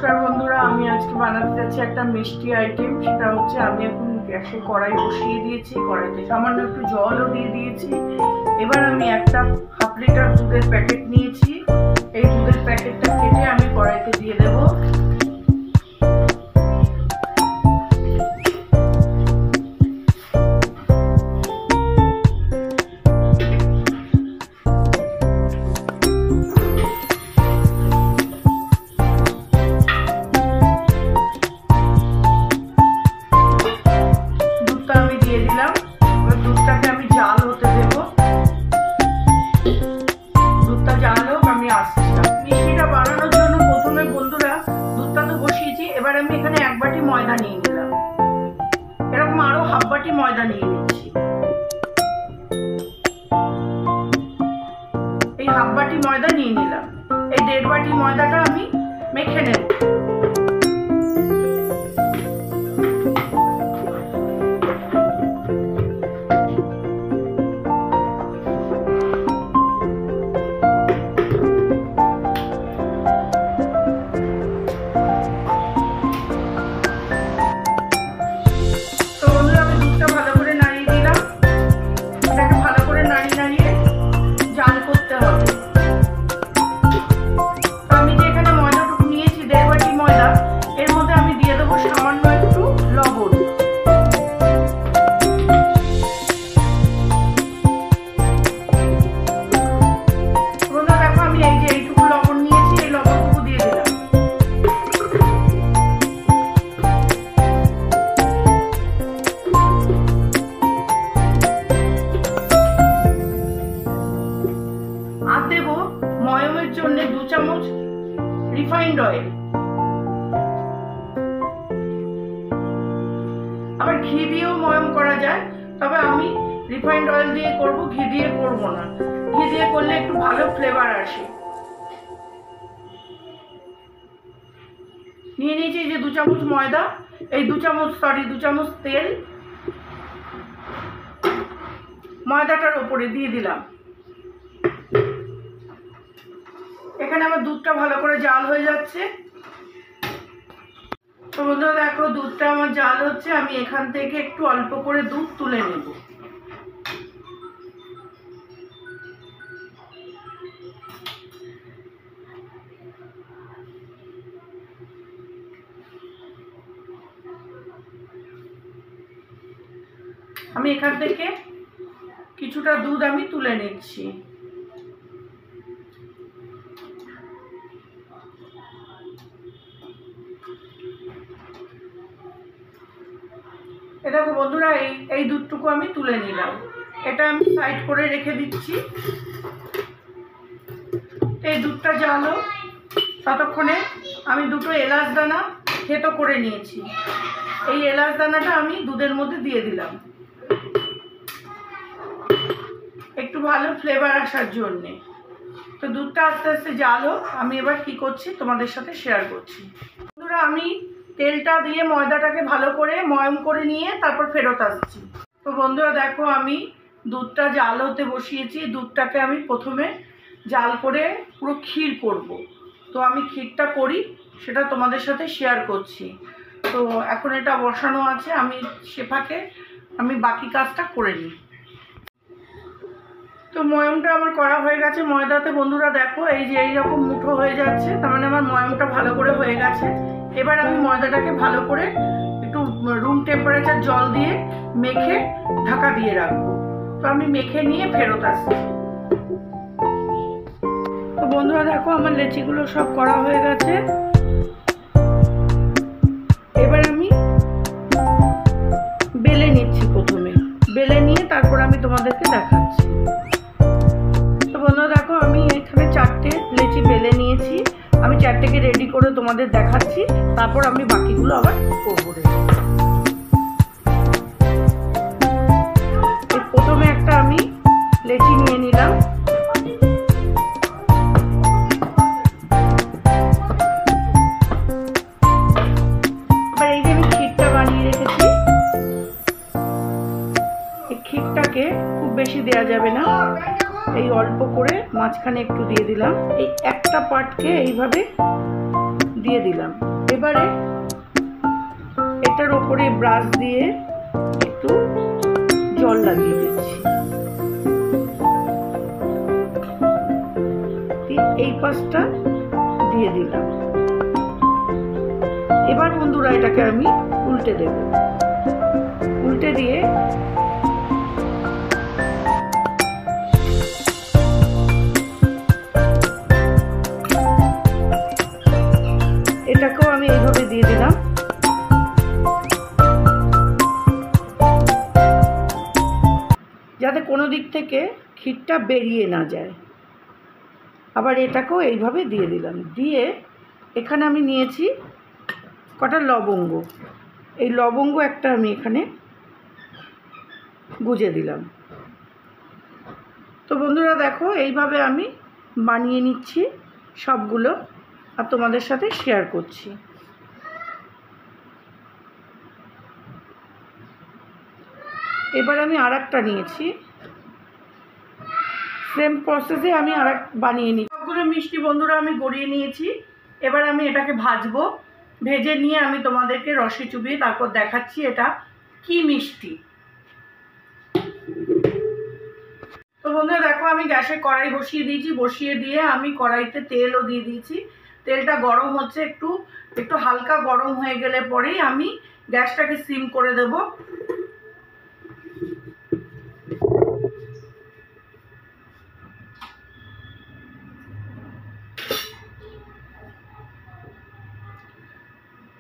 নমস্কার বন্ধুরা, আমি আজকে বানাতে যাচ্ছি একটা মিষ্টি আইটেম। সেটা হচ্ছে আমি এখন গ্যাসে কড়াই বসিয়ে দিয়েছি, কড়াইতে সামান্য একটু জলও দিয়ে দিয়েছি। এবার আমি একটা হাফ লিটার দুধের প্যাকেট নিয়েছি। এই দুধের প্যাকেটটা কেটে আমি কড়াইতে দিয়ে দেবো। দুধটাকে আমি জাল হতে দেব। দুধটা জাল হোক, আমি আসছিলাম। মিষ্টিটা বানানোর জন্য প্রথমে বন্ধুরা দুধটা তো বসিয়েছি। এবার আমি এখানে 1 বাটি ময়দা নিয়ে নিলাম। এরকম আরো হাফ বাটি ময়দা নিয়ে নিচ্ছি। এই হাফ বাটি ময়দা নিয়ে নিলাম। এই 1.5 বাটি ময়দাটা আমি মেখে নেব। ময়মের জন্য 2 চামচ রিফাইন্ড অয়েল। আবার ঘি দিয়েও ময়ম করা যায়, তবে আমি রিফাইন্ড অয়েল দিয়ে করব, ঘি দিয়ে করব না। ঘি দিয়ে করলে একটু ভালো ফ্লেভার আসে। নিয়ে নিয়েছি যে 2 চামচ ময়দা, এই 2 চামচ তেল ময়দাটার উপরে দিয়ে দিলাম। এখানে আমার দুধটা ভালো করে জাল হয়ে যাচ্ছে। তো বন্ধুরা দেখো, দুধটা আমার জাল হচ্ছে। আমি এখান থেকে একটু অল্প করে দুধ তুলে নেব। আমি এখান থেকে কিছুটা দুধ আমি তুলে নিচ্ছি। দেখো বন্ধুরা, এই দুধটুকু আমি তুলে নিলাম। এটা আমি সাইড করে রেখে দিচ্ছি। এই দুধটা জালো, ততক্ষণে আমি 2টো এলাচ দানা থেতো করে নিয়েছি। এই এলাচ দানাটা আমি দুধের মধ্যে দিয়ে দিলাম একটু ভালো ফ্লেভার আসার জন্যে। তো দুধটা আস্তে আস্তে জালো। আমি এবার কি করছি তোমাদের সাথে শেয়ার করছি। বন্ধুরা, আমি তেলটা দিয়ে ময়দাটাকে ভালো করে ময়ম করে নিয়ে তারপর ফেরত আসছি। তো বন্ধুরা দেখো, আমি দুধটা জাল হতে বসিয়েছি। দুধটাকে আমি প্রথমে জাল করে পুরো ক্ষীর করব। তো আমি ক্ষীরটা করি, সেটা তোমাদের সাথে শেয়ার করছি। তো এখন এটা বসানো আছে, আমি সে ফাঁকে আমি বাকি কাজটা করে নিই। তো ময়মটা আমার করা হয়ে গেছে ময়দাতে। বন্ধুরা দেখো, এই যে এইরকম মুঠো হয়ে যাচ্ছে, তার মানে আমার ময়মটা ভালো করে হয়ে গেছে। এবার আমি ময়দাটাকে ভালো করে একটু রুম টেম্পারেচার জল দিয়ে মেখে ঢাকা দিয়ে রাখবো। তো আমি মেখে নিয়ে ফেরত আসছি। তো বন্ধুরা দেখো, আমার লেচিগুলো সব করা হয়ে গেছে। এবার আমি বেলে নিচ্ছি। প্রথমে বেলে নিয়ে তারপর আমি তোমাদেরকে দেখাচ্ছি। তো বন্ধুরা দেখো, আমি এখানে 4টে লেচি বেলে নিয়েছি। আমি 4টেকে রেডি করে তোমাদের দেখাচ্ছি, তারপর আমি বাকিগুলো আবার করবো। প্রথমে একটা আমি লেচি নিয়ে নিলাম। এবার এই যে আমি ক্ষীরটা বানিয়ে রেখেছি, এই ক্ষীরটাকে খুব বেশি দেওয়া যাবে না, এই অল্প করে মাঝখানে একটু দিয়ে দিলাম। এই একটা পার্টকে এইভাবে দিয়ে দিলাম। এবারে এটার ওপরে ব্রাশ দিয়ে একটু জল লাগিয়ে দিচ্ছি। এই পাশটা দিয়ে দিলাম। এবার বন্ধুরা এটাকে আমি উল্টে দেব। উল্টে দিয়ে এটাকেও আমি এইভাবে দিয়ে দিলাম। যাতে কোনো দিক থেকে ক্ষীরটা বেরিয়ে না যায়। আবার এটাকেও এইভাবে দিয়ে দিলাম। দিয়ে এখানে আমি নিয়েছি কটা লবঙ্গ। এই লবঙ্গ একটা আমি এখানে গুজে দিলাম। তো বন্ধুরা দেখো, এইভাবে আমি বানিয়ে নিচ্ছি সবগুলো আর তোমাদের সাথে শেয়ার করছি। এবার আমি আরেকটা নিয়েছি, সেম প্রসেসে আমি বানিয়ে নিই। সবগুলো মিষ্টি বন্ধুরা আমি গড়িয়ে নিয়েছি। এবার আমি এটাকে ভাজবো। ভেজে নিয়ে আমি তোমাদেরকে রসে চুবিয়ে তারপর দেখাচ্ছি এটা কি মিষ্টি। তো বন্ধুরা দেখো, আমি গ্যাসে কড়াই বসিয়ে দিয়েছি। বসিয়ে দিয়ে আমি কড়াইতে তেলও দিয়ে দিয়েছি। তেলটা গরম হচ্ছে, একটু হালকা গরম হয়ে গেলে পরেই আমি গ্যাসটাকে সিম করে দেব।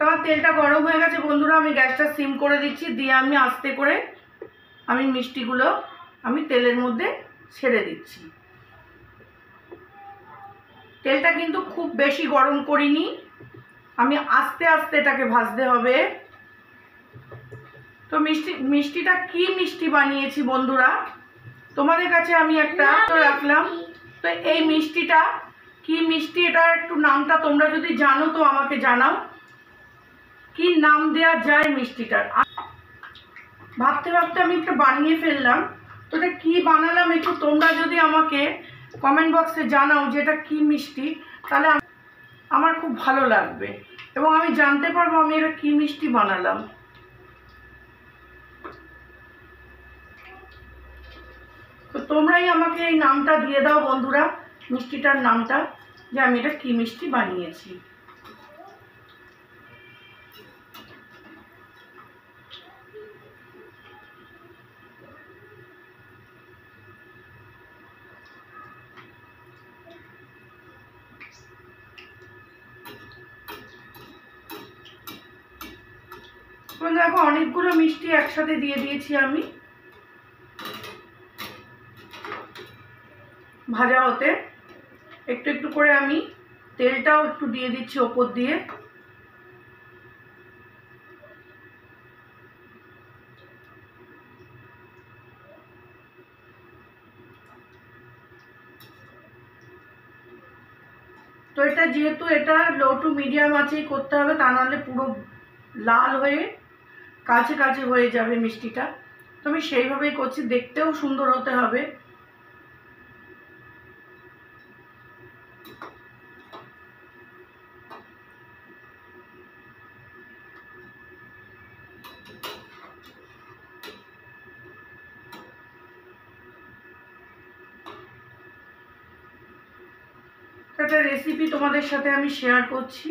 আমার তেলটা গরম হয়ে গেছে বন্ধুরা, আমি গ্যাসটা সিম করে দিচ্ছি। দিয়ে আমি আস্তে করে আমি মিষ্টিগুলো আমি তেলের মধ্যে ছেড়ে দিচ্ছি। তেলটা কিন্তু খুব বেশি গরম করিনি, আমি আস্তে আস্তে এটাকে ভাজতে হবে। তো মিষ্টিটা কি মিষ্টি বানিয়েছি বন্ধুরা, তোমাদের কাছে আমি একটা রাখলাম। তো এই মিষ্টিটা কি মিষ্টি, এটার একটু নামটা তোমরা যদি জানো তো আমাকে জানাও, কি নাম দেওয়া যায় মিষ্টিটার। ভাবতে ভাবতে আমি একটু বানিয়ে ফেললাম। তো এটা কী বানালাম একটু তোমরা যদি আমাকে কমেন্ট বক্সে জানাও যে এটা কী মিষ্টি, তাহলে আমার খুব ভালো লাগবে এবং আমি জানতে পারবো আমি এটা কী মিষ্টি বানালাম। তো তোমরাই আমাকে এই নামটা দিয়ে দাও বন্ধুরা, মিষ্টিটার নামটা, যে আমি এটা কী মিষ্টি বানিয়েছি। দেখো, অনেকগুলো মিষ্টি একসাথে দিয়ে দিয়েছি আমি ভাজা হতে। একটু একটু করে আমি তেলটাও একটু দিয়ে দিচ্ছি ওপর দিয়ে। তো এটা যেহেতু এটা লো টু মিডিয়াম আঁচেই করতে হবে, তা নাহলে পুরো লাল হয়ে কাছে কাছে হয়ে যাবে মিষ্টিটা। তো আমি সেইভাবেই করছি, দেখতেও সুন্দর হতে হবে। একটা রেসিপি তোমাদের সাথে আমি শেয়ার করছি,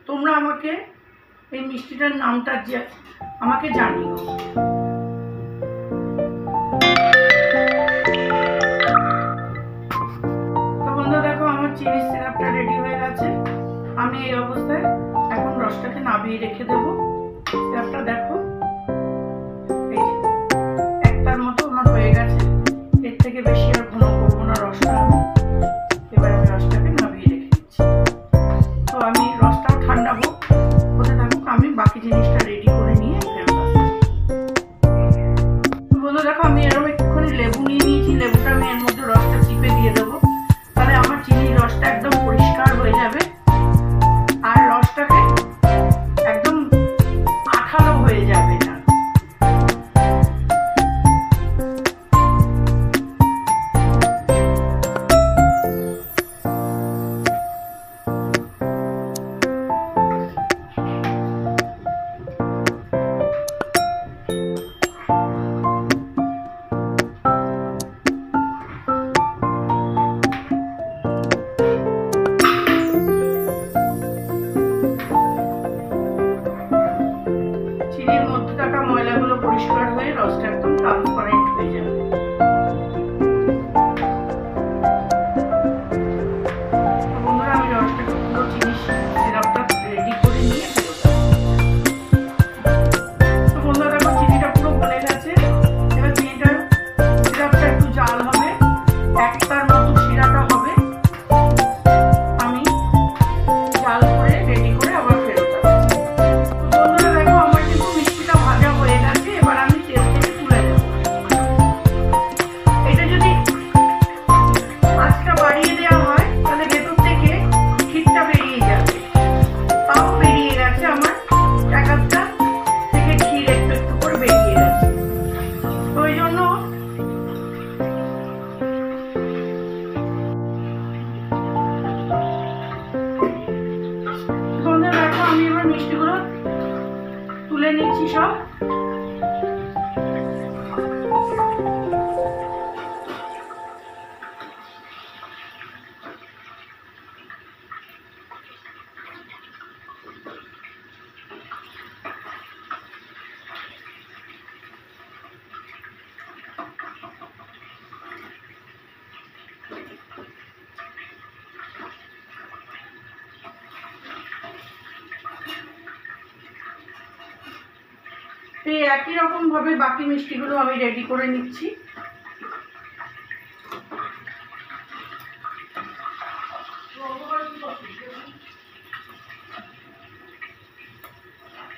তোমরা আমাকে এই মিষ্টিটার নামটা আমাকে জানিও। তো বন্ধুরা দেখো, আমার চিনি সিরাপটা রেডি হয়ে গেছে। আমি এই অবস্থায় এখন রসটাকে নামিয়ে রেখে দেবো। সিরাপটা দেখো, এই যে একটার মতো আমার হয়ে গেছে। এর থেকে বেশি আর ঘন করবো না রসটা। এবার আমি রসটাকে নামিয়ে রেখে দিচ্ছি। তো আমি রসটাও ঠান্ডা হতে থাকুক, আমি বাকি জিনিসটা রেডি করে নিয়ে ফেরত আসবো। বন্ধু দেখো, আমি এরকম একটুখানি লেবু নিয়ে নিয়েছি। লেবুটা আমি এর মধ্যে রসটা চিপে দিয়ে দেবো, তাহলে আমার চিনির রসটা একদম পরিষ্কার হয়ে যাবে আর রসটাকে একদম আঠালো হয়ে যাবে না। তো একই রকমভাবে বাকি মিষ্টিগুলো আমি রেডি করে নিচ্ছি।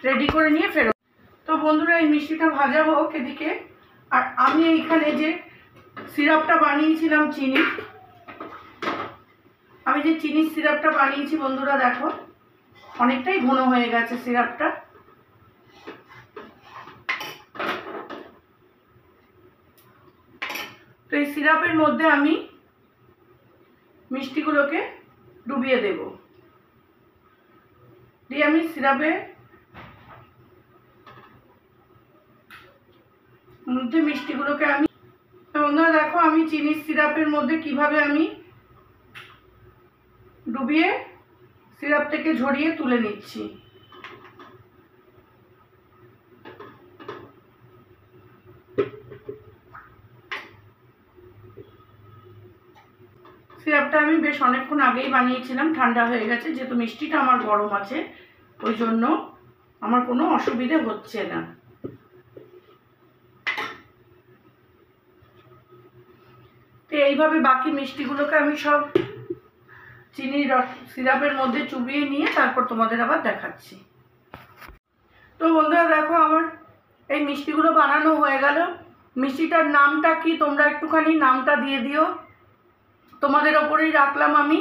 রেডি করে নিয়ে ফেরত। তো বন্ধুরা, এই মিষ্টিটা ভাজা হোক এদিকে, আর আমি এইখানে যে সিরাপটা বানিয়েছিলাম চিনি, আমি যে চিনির সিরাপটা বানিয়েছি বন্ধুরা দেখো অনেকটাই ঘন হয়ে গেছে সিরাপটা। তো এই সিরাপের মধ্যে আমি মিষ্টিগুলোকে ডুবিয়ে দেব, দিয়ে আমি সিরাপের মধ্যে মিষ্টিগুলোকে আমি, বন্ধুরা দেখো আমি চিনির সিরাপের মধ্যে কিভাবে আমি ডুবিয়ে সিরাপ থেকে ঝরিয়ে তুলে নিচ্ছি। সিরাপটা আমি বেশ অনেকক্ষণ আগেই বানিয়েছিলাম, ঠান্ডা হয়ে গেছে, যেহেতু মিষ্টিটা আমার গরম আছে ওই জন্য আমার কোনো অসুবিধে হচ্ছে না। তো এইভাবে বাকি মিষ্টিগুলোকে আমি সব চিনির সিরাপের মধ্যে চুবিয়ে নিয়ে তারপর তোমাদের আবার দেখাচ্ছি। তো বন্ধুরা দেখো আমার এই মিষ্টিগুলো বানানো হয়ে গেল। মিষ্টিটার নামটা কি তোমরা একটুখানি নামটা দিয়ে দিও, তোমাদের ওপরেই রাখলাম আমি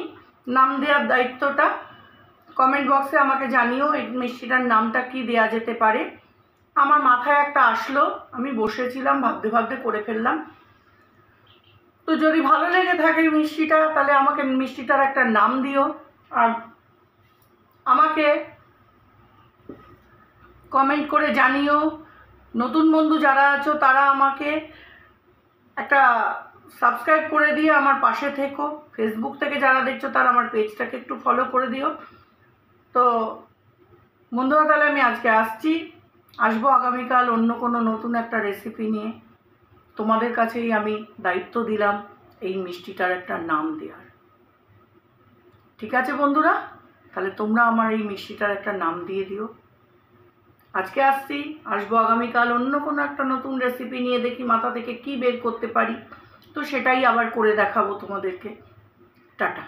নাম দেওয়ার দায়িত্বটা। কমেন্ট বক্সে আমাকে জানিও এই মিষ্টিটার নামটা কি দেওয়া যেতে পারে। আমার মাথায় একটা আসলো, আমি বসেছিলাম ভাবতে ভাবতে করে ফেললাম। তো যদি ভালো লেগে থাকে মিষ্টিটা তাহলে আমাকে মিষ্টিটার একটা নাম দিও, আর আমাকে কমেন্ট করে জানিও। নতুন বন্ধু যারা আছো তারা আমাকে একটা সাবস্ক্রাইব করে দিয়ে আমার পাশে থেকো। ফেসবুক থেকে যারা দেখছো তারা আমার পেজটাকে একটু ফলো করে দিও। তো বন্ধুরা তাহলে আমি আজকে আসবো আগামীকাল অন্য কোনো নতুন একটা রেসিপি নিয়ে। তোমাদের কাছেই আমি দায়িত্ব দিলাম এই মিষ্টিটার একটা নাম দেওয়ার। ঠিক আছে বন্ধুরা, তাহলে তোমরা আমার এই মিষ্টিটার একটা নাম দিয়ে দিও। আজকে আসবো আগামীকাল অন্য কোনো একটা নতুন রেসিপি নিয়ে, দেখি মাথা থেকে কি বের করতে পারি, তো সেটাই আবার করে দেখাবো তোমাদেরকে। টাটা।